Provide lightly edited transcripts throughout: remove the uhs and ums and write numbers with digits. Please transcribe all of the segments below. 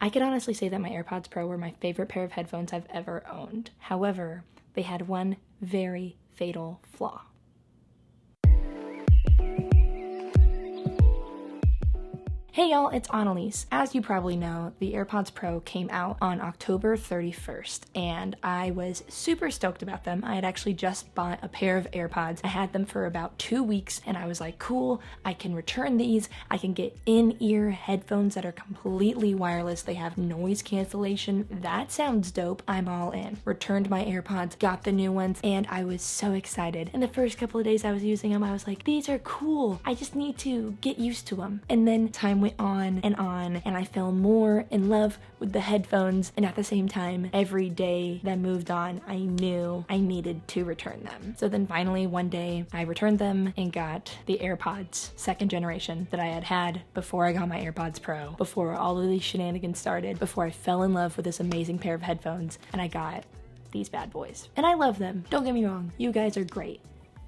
I could honestly say that my AirPods Pro were my favorite pair of headphones I've ever owned. However, they had one very fatal flaw. Hey y'all, it's Annelies. As you probably know, the AirPods Pro came out on October 31st, and I was super stoked about them. I had actually just bought a pair of AirPods. I had them for about 2 weeks, and I was like, cool, I can return these. I can get in-ear headphones that are completely wireless. They have noise cancellation. That sounds dope. I'm all in. Returned my AirPods, got the new ones, and I was so excited. In the first couple of days I was using them, I was like, these are cool. I just need to get used to them. And then time went on, and I fell more in love with the headphones, and at the same time, every day that moved on, I knew I needed to return them. So then finally one day, I returned them and got the AirPods 2nd generation that I had before I got my AirPods Pro, before all of these shenanigans started, before I fell in love with this amazing pair of headphones, and I got these bad boys. And I love them, don't get me wrong, you guys are great.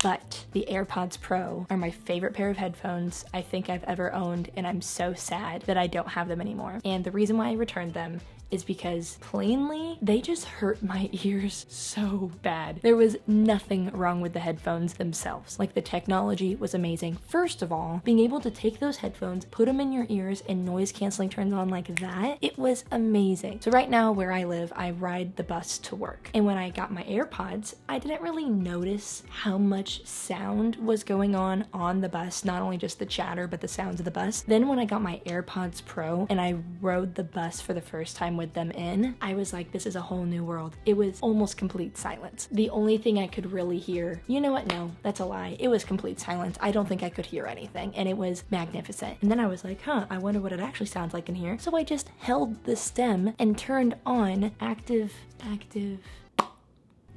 But the AirPods Pro are my favorite pair of headphones I think I've ever owned, and I'm so sad that I don't have them anymore. And the reason why I returned them is because plainly, they just hurt my ears so bad. There was nothing wrong with the headphones themselves. Like, the technology was amazing. First of all, being able to take those headphones, put them in your ears, and noise canceling turns on like that, it was amazing. So right now where I live, I ride the bus to work. And when I got my AirPods, I didn't really notice how much sound was going on the bus, not only just the chatter, but the sounds of the bus. Then when I got my AirPods Pro and I rode the bus for the first time with them in, I was like, this is a whole new world. It was almost complete silence. The only thing I could really hear, you know what, no, that's a lie. It was complete silence. I don't think I could hear anything, and it was magnificent. And then I was like, I wonder what it actually sounds like in here. So I just held the stem and turned on active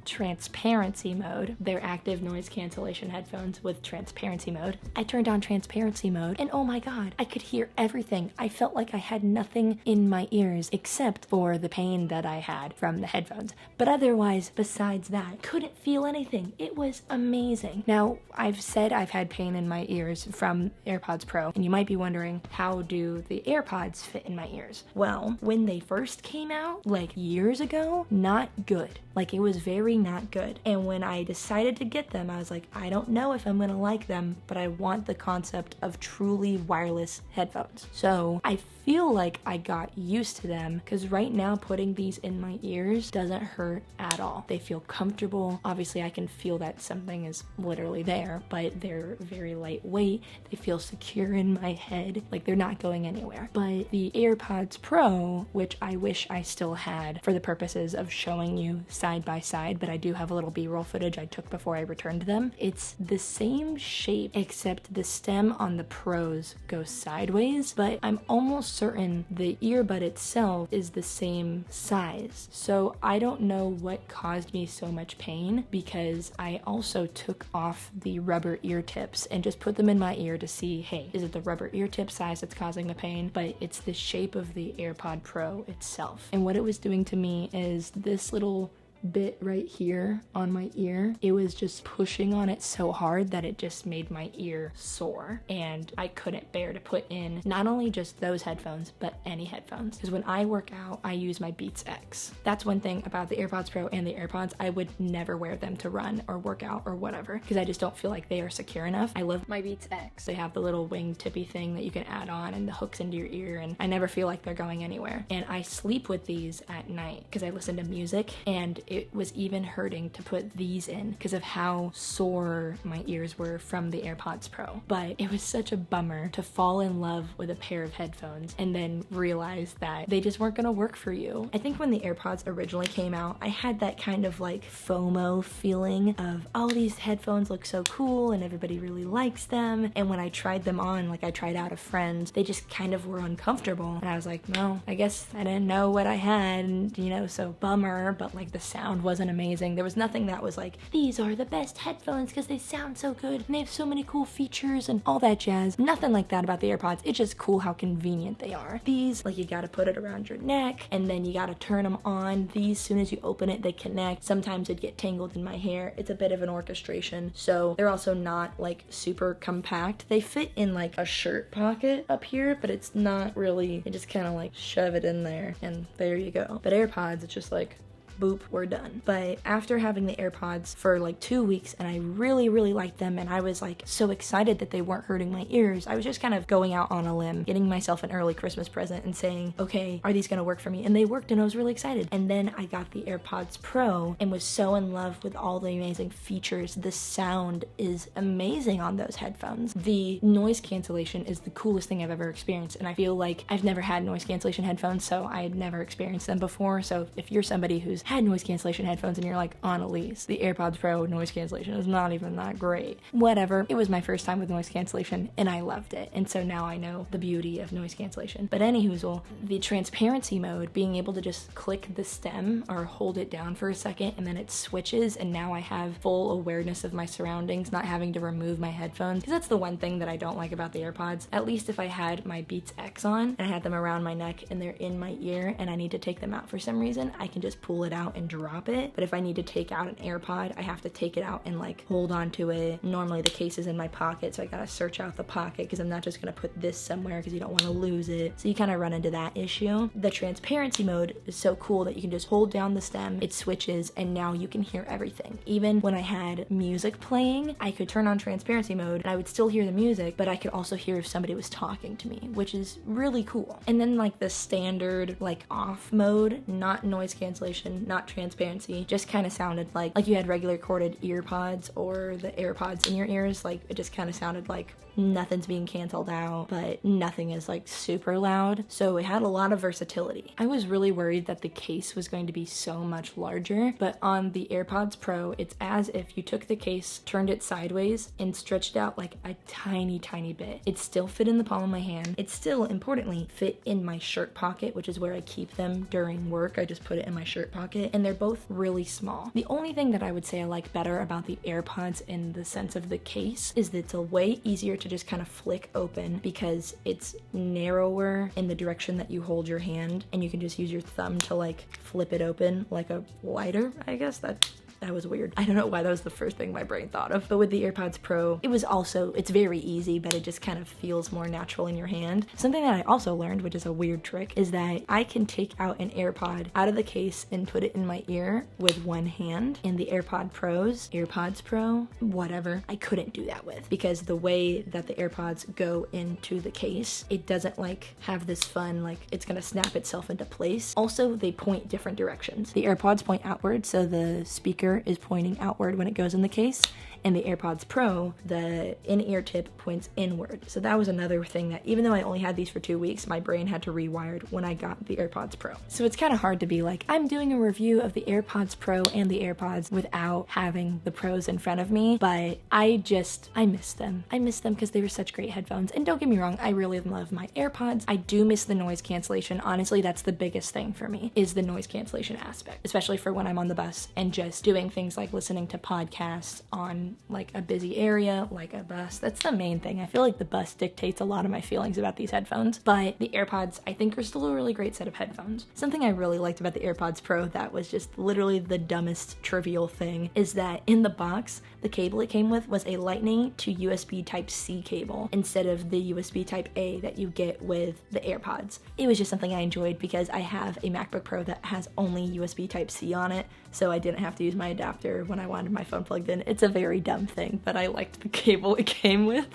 transparency mode. They're active noise cancellation headphones with transparency mode. I turned on transparency mode, and oh my god, I could hear everything. I felt like I had nothing in my ears except for the pain that I had from the headphones. But otherwise, besides that, couldn't feel anything. It was amazing. Now, I've said I've had pain in my ears from AirPods Pro, and you might be wondering, how do the AirPods fit in my ears? Well, when they first came out, like years ago, not good. Like, it was very not good. And when I decided to get them, I was like, I don't know if I'm gonna like them, but I want the concept of truly wireless headphones. So I feel like I got used to them, because right now putting these in my ears doesn't hurt at all. They feel comfortable. Obviously I can feel that something is literally there, but they're very lightweight. They feel secure in my head, like they're not going anywhere. But the AirPods Pro, which I wish I still had for the purposes of showing you side by side, but I do have a little b-roll footage I took before I returned them. It's the same shape, except the stem on the Pros goes sideways, but I'm almost certain the earbud itself is the same size. So I don't know what caused me so much pain, because I also took off the rubber ear tips and just put them in my ear to see, hey, is it the rubber ear tip size that's causing the pain? But it's the shape of the AirPod Pro itself. And what it was doing to me is this little bit right here on my ear, it was just pushing on it so hard that it just made my ear sore, and I couldn't bear to put in not only just those headphones but any headphones, because when I work out I use my Beats X. That's one thing about the AirPods Pro and the AirPods, I would never wear them to run or work out or whatever, because I just don't feel like they are secure enough. I love my Beats X. They have the little wing tippy thing that you can add on and the hooks into your ear, and I never feel like they're going anywhere. And I sleep with these at night because I listen to music, and it was even hurting to put these in because of how sore my ears were from the AirPods Pro. But it was such a bummer to fall in love with a pair of headphones and then realize that they just weren't gonna work for you. I think when the AirPods originally came out, I had that kind of like FOMO feeling of, oh, these headphones look so cool and everybody really likes them. And when I tried them on, like I tried out a friend's, they just kind of were uncomfortable. And I was like, no, I guess I didn't know what I had, and, you know, so bummer, but like the sound sound wasn't amazing. There was nothing that was like, these are the best headphones because they sound so good and they have so many cool features and all that jazz. Nothing like that about the AirPods. It's just cool how convenient they are. These, like, you gotta put it around your neck and then you gotta turn them on. These, as soon as you open it, they connect. Sometimes it'd get tangled in my hair. It's a bit of an orchestration. So they're also not like super compact. They fit in like a shirt pocket up here, but it's not really, you just kind of like shove it in there and there you go. But AirPods, it's just like, boop, we're done. But after having the AirPods for like 2 weeks and I really liked them and I was like so excited that they weren't hurting my ears, I was just kind of going out on a limb, getting myself an early Christmas present and saying, okay, are these gonna work for me? And they worked and I was really excited. And then I got the AirPods Pro and was so in love with all the amazing features. The sound is amazing on those headphones. The noise cancellation is the coolest thing I've ever experienced, and I feel like I've never had noise cancellation headphones, so I had never experienced them before. So if you're somebody who's had noise cancellation headphones and you're like, Annelies, the AirPods Pro noise cancellation is not even that great. Whatever. It was my first time with noise cancellation and I loved it. And so now I know the beauty of noise cancellation. But anywhoozle, the transparency mode, being able to just click the stem or hold it down for a second and then it switches and now I have full awareness of my surroundings, not having to remove my headphones. Because that's the one thing that I don't like about the AirPods. At least if I had my Beats X on and I had them around my neck and they're in my ear and I need to take them out for some reason, I can just pull it out and drop it. But if I need to take out an AirPod, I have to take it out and like hold on to it. Normally the case is in my pocket, so I gotta search out the pocket because I'm not just gonna put this somewhere because you don't want to lose it. So you kind of run into that issue. The transparency mode is so cool that you can just hold down the stem, it switches, and now you can hear everything. Even when I had music playing, I could turn on transparency mode and I would still hear the music, but I could also hear if somebody was talking to me, which is really cool. And then like the standard like off mode, not noise cancellation, not transparency, just kind of sounded like you had regular corded ear pods or the AirPods in your ears. Like it just kind of sounded like nothing's being canceled out, but nothing is like super loud. So it had a lot of versatility. I was really worried that the case was going to be so much larger, but on the AirPods Pro, it's as if you took the case, turned it sideways, and stretched out like a tiny bit. It still fit in the palm of my hand. It still, importantly, fit in my shirt pocket, which is where I keep them during work. I just put it in my shirt pocket, and they're both really small. The only thing that I would say I like better about the AirPods in the sense of the case is that it's a way easier to just kind of flick open because it's narrower in the direction that you hold your hand, and you can just use your thumb to like flip it open like a lighter, I guess. That was weird. I don't know why that was the first thing my brain thought of. But with the AirPods Pro, it's very easy, but it just kind of feels more natural in your hand. Something that I also learned, which is a weird trick, is that I can take out an AirPod out of the case and put it in my ear with one hand. And the AirPods Pro, whatever, I couldn't do that with, because the way that the AirPods go into the case, it doesn't like have this fun, like it's gonna snap itself into place. Also, they point different directions. The AirPods point outward, so the speaker is pointing outward when it goes in the case, and the AirPods Pro, the in-ear tip points inward. So that was another thing that, even though I only had these for 2 weeks, my brain had to rewire when I got the AirPods Pro. So it's kind of hard to be like, I'm doing a review of the AirPods Pro and the AirPods without having the pros in front of me, but I miss them. I miss them because they were such great headphones. And don't get me wrong, I really love my AirPods. I do miss the noise cancellation. Honestly, that's the biggest thing for me, is the noise cancellation aspect, especially for when I'm on the bus and just doing things like listening to podcasts on like a busy area, like a bus. That's the main thing. I feel like the bus dictates a lot of my feelings about these headphones, but the AirPods I think are still a really great set of headphones. Something I really liked about the AirPods Pro that was just literally the dumbest trivial thing is that in the box, the cable it came with was a Lightning to USB Type-C cable instead of the USB Type-A that you get with the AirPods. It was just something I enjoyed because I have a MacBook Pro that has only USB Type-C on it, so I didn't have to use my adapter when I wanted my phone plugged in. It's a very dumb thing, but I liked the cable it came with.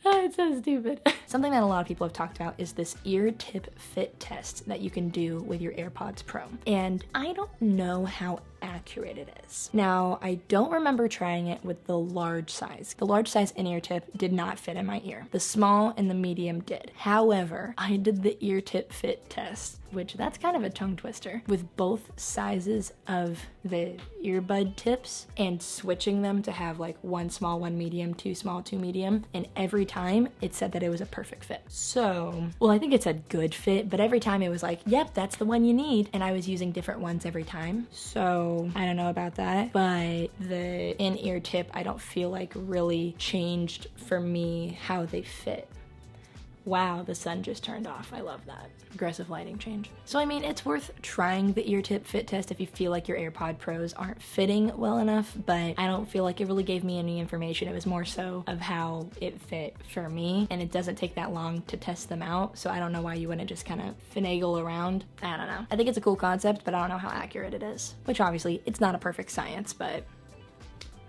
Oh, it's so stupid. Something that a lot of people have talked about is this ear tip fit test that you can do with your AirPods Pro. And I don't know how accurate it is. Now, I don't remember trying it with the large size. The large size in-ear tip did not fit in my ear. The small and the medium did. However, I did the ear tip fit test, which that's kind of a tongue twister, with both sizes of the earbud tips and switching them to have like one small, one medium, two small, two medium. time, and every time it said that it was a perfect fit. So, well, I think it said good fit, but every time it was like, yep, that's the one you need, and I was using different ones every time. So I don't know about that, but the in-ear tip I don't feel like really changed for me how they fit. Wow, the sun just turned off. I love that. Aggressive lighting change. So I mean, it's worth trying the ear tip fit test if you feel like your AirPod Pros aren't fitting well enough, but I don't feel like it really gave me any information. It was more so of how it fit for me, and it doesn't take that long to test them out, so I don't know why you wouldn't just kind of finagle around. I don't know. I think it's a cool concept, but I don't know how accurate it is. Which obviously, it's not a perfect science, but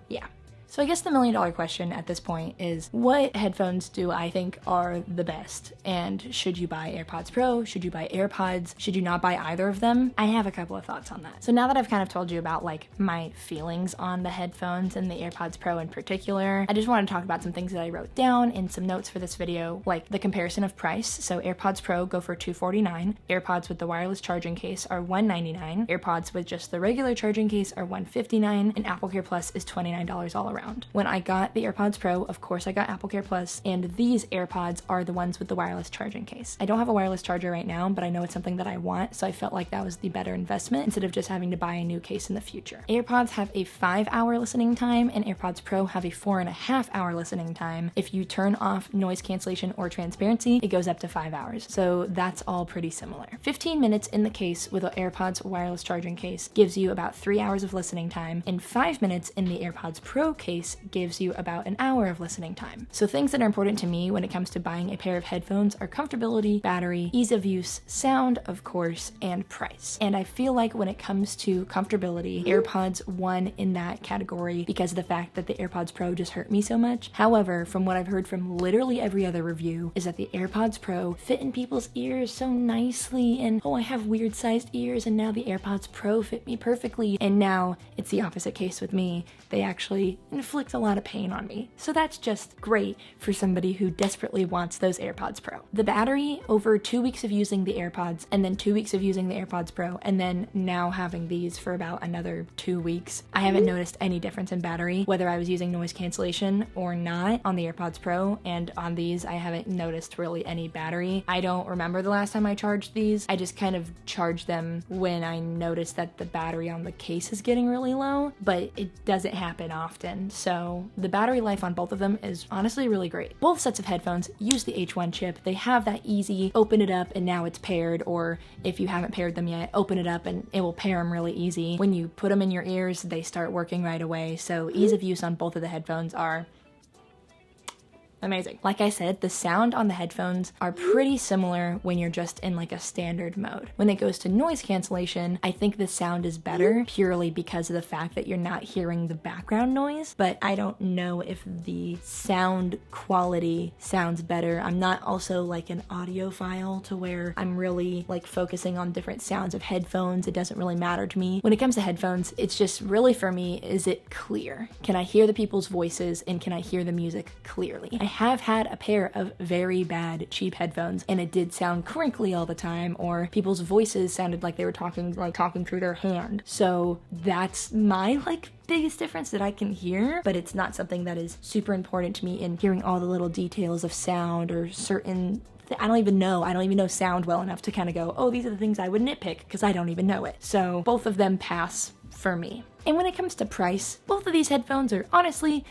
yeah. So I guess the million-dollar question at this point is, what headphones do I think are the best? And should you buy AirPods Pro? Should you buy AirPods? Should you not buy either of them? I have a couple of thoughts on that. So now that I've kind of told you about like my feelings on the headphones and the AirPods Pro in particular, I just want to talk about some things that I wrote down in some notes for this video, like the comparison of price. So AirPods Pro go for $249, AirPods with the wireless charging case are $199, AirPods with just the regular charging case are $159, and AppleCare Plus is $29 all around. When I got the AirPods Pro, of course I got AppleCare Plus, and these AirPods are the ones with the wireless charging case. I don't have a wireless charger right now, but I know it's something that I want, so I felt like that was the better investment instead of just having to buy a new case in the future. AirPods have a 5-hour listening time, and AirPods Pro have a 4.5-hour listening time. If you turn off noise cancellation or transparency, it goes up to 5 hours. So that's all pretty similar. 15 minutes in the case with an AirPods wireless charging case gives you about 3 hours of listening time, and 5 minutes in the AirPods Pro case gives you about an hour of listening time. So things that are important to me when it comes to buying a pair of headphones are comfortability, battery, ease of use, sound, of course, and price. And I feel like when it comes to comfortability, AirPods won in that category because of the fact that the AirPods Pro just hurt me so much. However, from what I've heard from literally every other review is that the AirPods Pro fit in people's ears so nicely, and oh, I have weird sized ears, and now the AirPods Pro fit me perfectly. And now it's the opposite case with me. They actually inflict a lot of pain on me. So that's just great for somebody who desperately wants those AirPods Pro. The battery, over 2 weeks of using the AirPods, and then 2 weeks of using the AirPods Pro, and then now having these for about another 2 weeks, I haven't noticed any difference in battery, whether I was using noise cancellation or not on the AirPods Pro, and on these I haven't noticed really any battery. I don't remember the last time I charged these. I just kind of charged them when I noticed that the battery on the case is getting really low, but it doesn't happen often. So the battery life on both of them is honestly really great. Both sets of headphones use the H1 chip. They have that easy open it up and now it's paired, or if you haven't paired them yet, open it up and it will pair them really easy. When you put them in your ears, they start working right away. So ease of use on both of the headphones are amazing. Like I said, the sound on the headphones are pretty similar when you're just in like a standard mode. When it goes to noise cancellation, I think the sound is better purely because of the fact that you're not hearing the background noise, but I don't know if the sound quality sounds better. I'm not also like an audiophile to where I'm really like focusing on different sounds of headphones. It doesn't really matter to me. When it comes to headphones, it's just really for me, is it clear? Can I hear the people's voices and can I hear the music clearly? I have had a pair of very bad cheap headphones and it did sound crinkly all the time, or people's voices sounded like they were talking through their hand. So that's my biggest difference that I can hear, but it's not something that is super important to me in hearing all the little details of sound or certain I don't even know sound well enough to kind of go, oh, these are the things I would nitpick, because I don't even know it. So both of them pass for me. And when it comes to price, both of these headphones are honestly,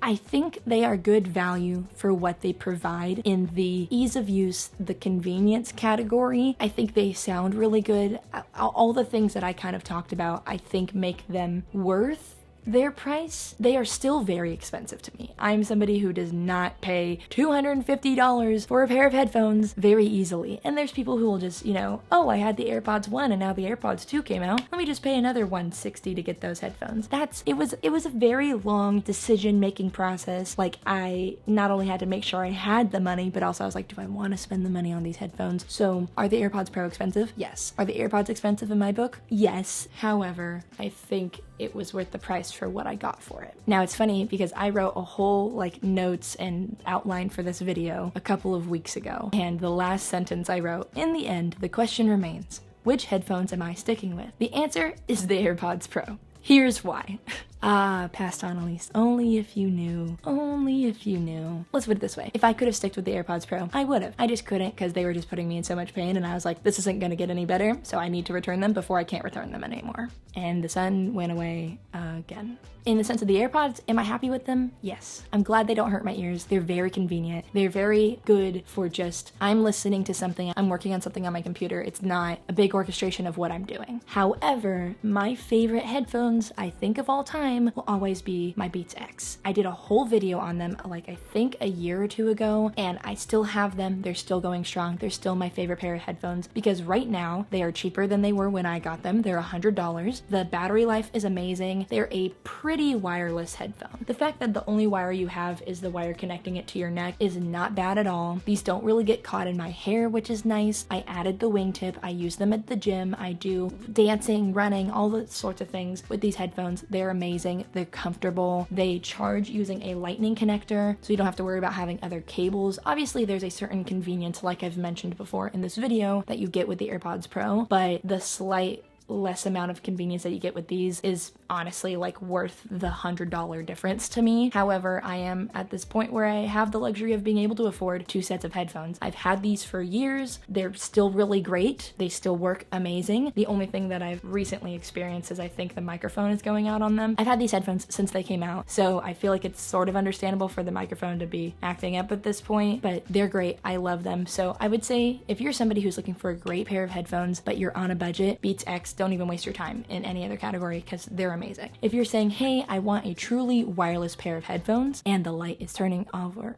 I think they are good value for what they provide in the ease of use, the convenience category. I think they sound really good. All the things that I kind of talked about, I think make them worth their price. They are still very expensive to me. I'm somebody who does not pay $250 for a pair of headphones very easily. And there's people who will just, oh, I had the AirPods 1 and now the AirPods 2 came out. Let me just pay another $160 to get those headphones. It was a very long decision-making process. Like, I not only had to make sure I had the money, but also I was like, do I want to spend the money on these headphones? So are the AirPods Pro expensive? Yes. Are the AirPods expensive in my book? Yes. However, I think it was worth the price for what I got for it. Now it's funny because I wrote a whole notes and outline for this video a couple of weeks ago, and the last sentence I wrote, in the end, the question remains, which headphones am I sticking with? The answer is the AirPods Pro. Here's why. Past Annelies. Only if you knew. Only if you knew. Let's put it this way. If I could have stuck with the AirPods Pro, I would have. I just couldn't because they were just putting me in so much pain, and I was like, this isn't gonna get any better, so I need to return them before I can't return them anymore. And the sun went away again. In the sense of the AirPods, am I happy with them? Yes. I'm glad they don't hurt my ears. They're very convenient. They're very good for just, I'm listening to something, I'm working on something on my computer. It's not a big orchestration of what I'm doing. However, my favorite headphones, I think of all time, will always be my Beats X. I did a whole video on them, like I think a year or two ago, and I still have them. They're still going strong. They're still my favorite pair of headphones because right now they are cheaper than they were when I got them. They're $100. The battery life is amazing. They're a pretty wireless headphone. The fact that the only wire you have is the wire connecting it to your neck is not bad at all. These don't really get caught in my hair, which is nice. I added the wingtip. I use them at the gym. I do dancing, running, all the sorts of things with these headphones. They're amazing. They're comfortable. They charge using a lightning connector, so you don't have to worry about having other cables. Obviously, there's a certain convenience, like I've mentioned before in this video, that you get with the AirPods Pro, but the slight less amount of convenience that you get with these is honestly like worth the $100 difference to me. However, I am at this point where I have the luxury of being able to afford 2 sets of headphones. I've had these for years. They're still really great. They still work amazing. The only thing that I've recently experienced is I think the microphone is going out on them. I've had these headphones since they came out, so I feel like it's sort of understandable for the microphone to be acting up at this point, but they're great. I love them. So I would say if you're somebody who's looking for a great pair of headphones, but you're on a budget, Beats X, don't even waste your time in any other category because they're amazing. If you're saying, hey, I want a truly wireless pair of headphones, and the light is turning over.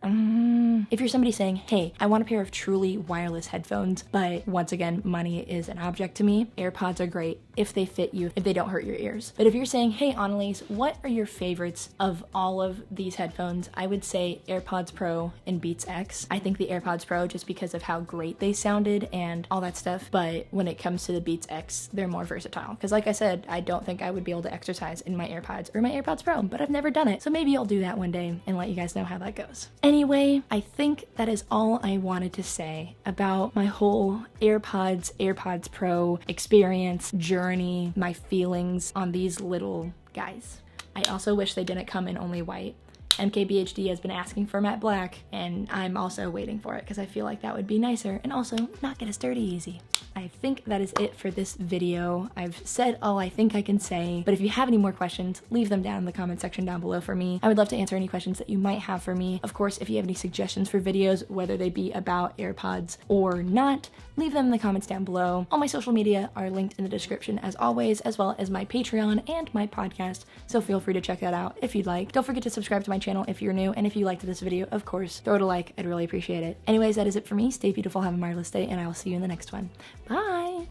If you're somebody saying, hey, I want a pair of truly wireless headphones, but once again, money is an object to me, AirPods are great if they fit you, if they don't hurt your ears. But if you're saying, hey, Annelies, what are your favorites of all of these headphones? I would say AirPods Pro and Beats X. I think the AirPods Pro just because of how great they sounded and all that stuff, but when it comes to the Beats X, they're more versatile. Because like I said, I don't think I would be able to exercise in my AirPods or my AirPods Pro, but I've never done it. So maybe I'll do that one day and let you guys know how that goes. Anyway, I think that is all I wanted to say about my whole AirPods Pro experience, journey, my feelings on these little guys. I also wish they didn't come in only white. MKBHD has been asking for matte black, and I'm also waiting for it because I feel like that would be nicer and also not get as dirty easy. I think that is it for this video. I've said all I think I can say, but if you have any more questions, leave them down in the comment section down below for me. I would love to answer any questions that you might have for me. Of course, if you have any suggestions for videos, whether they be about AirPods or not, leave them in the comments down below. All my social media are linked in the description as always, as well as my Patreon and my podcast, so feel free to check that out if you'd like. Don't forget to subscribe to my channel if you're new, and if you liked this video, of course, throw it a like. I'd really appreciate it. Anyways, that is it for me. Stay beautiful, have a marvelous day, and I will see you in the next one. Bye!